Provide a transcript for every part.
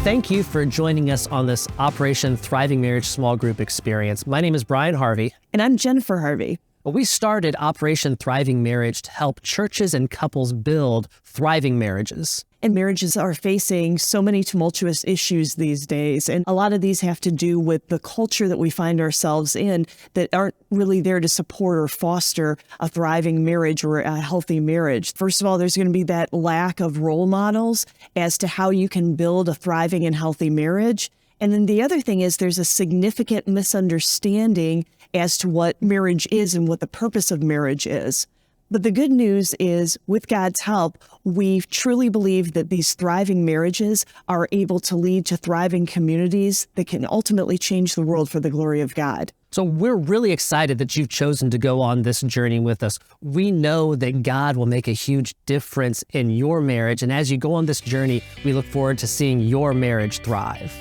Thank you for joining us on this Operation Thriving Marriage small group experience. My name is Brian Harvey. And I'm Jennifer Harvey. We started Operation Thriving Marriage to help churches and couples build thriving marriages. And marriages are facing so many tumultuous issues these days. And a lot of these have to do with the culture that we find ourselves in that aren't really there to support or foster a thriving marriage or a healthy marriage. First of all, there's going to be that lack of role models as to how you can build a thriving and healthy marriage. And then the other thing is there's a significant misunderstanding as to what marriage is and what the purpose of marriage is. But the good news is, with God's help, we truly believe that these thriving marriages are able to lead to thriving communities that can ultimately change the world for the glory of God. So we're really excited that you've chosen to go on this journey with us. We know that God will make a huge difference in your marriage. And as you go on this journey, we look forward to seeing your marriage thrive.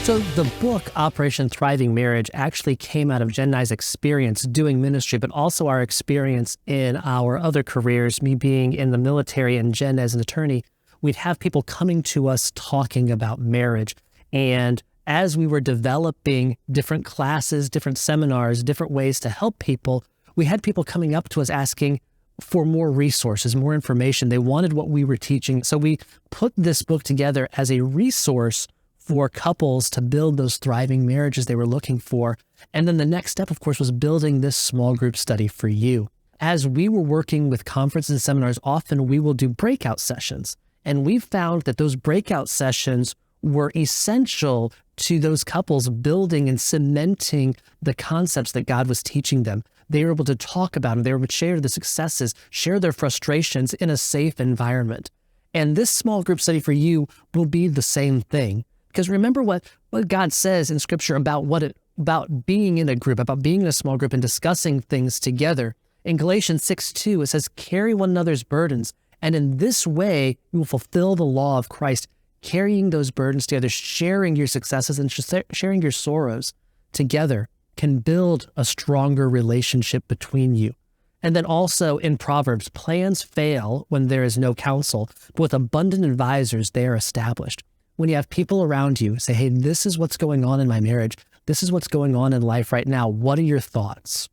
So the book, Operation Thriving Marriage, actually came out of Jen and I's experience doing ministry, but also our experience in our other careers, me being in the military and Jen as an attorney. We'd have people coming to us talking about marriage. And as we were developing different classes, different seminars, different ways to help people, we had people coming up to us asking for more resources, more information. They wanted what we were teaching. So we put this book together as a resource for couples to build those thriving marriages they were looking for. And then the next step, of course, was building this small group study for you. As we were working with conferences and seminars, often we will do breakout sessions. And we found that those breakout sessions were essential to those couples building and cementing the concepts that God was teaching them. They were able to talk about them. They were able to share the successes, share their frustrations in a safe environment. And this small group study for you will be the same thing. Because remember what God says in Scripture about being in a group, about being in a small group and discussing things together. In Galatians 6:2, it says, carry one another's burdens. And in this way, you will fulfill the law of Christ, carrying those burdens together, sharing your successes and sharing your sorrows together can build a stronger relationship between you. And then also in Proverbs, plans fail when there is no counsel, but with abundant advisors, they are established. When you have people around you say, hey, this is what's going on in my marriage. This is what's going on in life right now. What are your thoughts?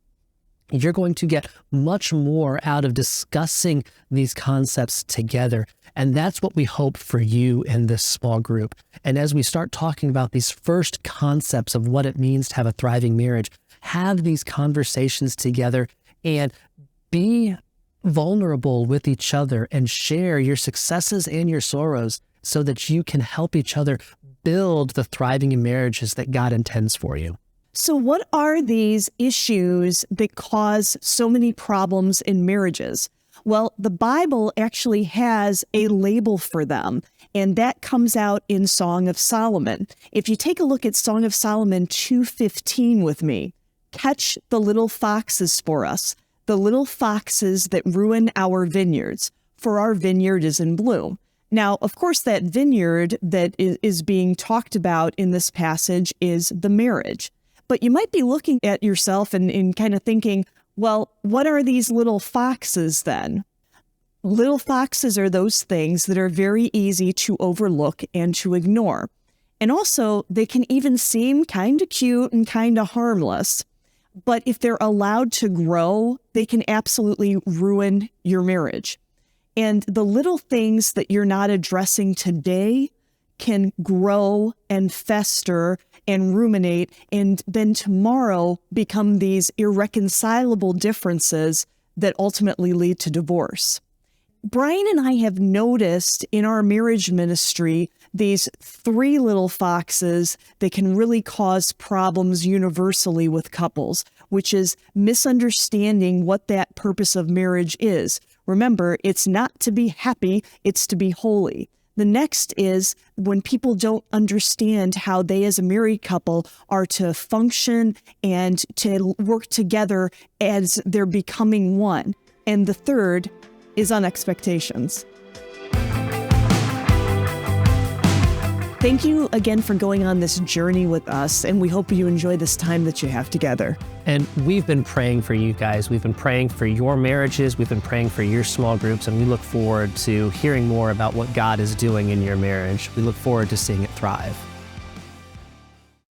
You're going to get much more out of discussing these concepts together. And that's what we hope for you in this small group. And as we start talking about these first concepts of what it means to have a thriving marriage, have these conversations together and be vulnerable with each other and share your successes and your sorrows so that you can help each other build the thriving marriages that God intends for you. So what are these issues that cause so many problems in marriages? Well, the Bible actually has a label for them, and that comes out in Song of Solomon. If you take a look at Song of Solomon 2:15 with me, catch the little foxes for us, the little foxes that ruin our vineyards, for our vineyard is in bloom. Now, of course, that vineyard that is being talked about in this passage is the marriage. But you might be looking at yourself and kind of thinking, well, what are these little foxes then? Little foxes are those things that are very easy to overlook and to ignore. And also, they can even seem kind of cute and kind of harmless. But if they're allowed to grow, they can absolutely ruin your marriage. And the little things that you're not addressing today can grow and fester and ruminate, and then tomorrow become these irreconcilable differences that ultimately lead to divorce. Brian and I have noticed in our marriage ministry these three little foxes that can really cause problems universally with couples, which is misunderstanding what that purpose of marriage is. Remember, it's not to be happy, it's to be holy. The next is when people don't understand how they as a married couple are to function and to work together as they're becoming one. And the third is on expectations. Thank you again for going on this journey with us, and we hope you enjoy this time that you have together. And we've been praying for you guys. We've been praying for your marriages. We've been praying for your small groups, and we look forward to hearing more about what God is doing in your marriage. We look forward to seeing it thrive.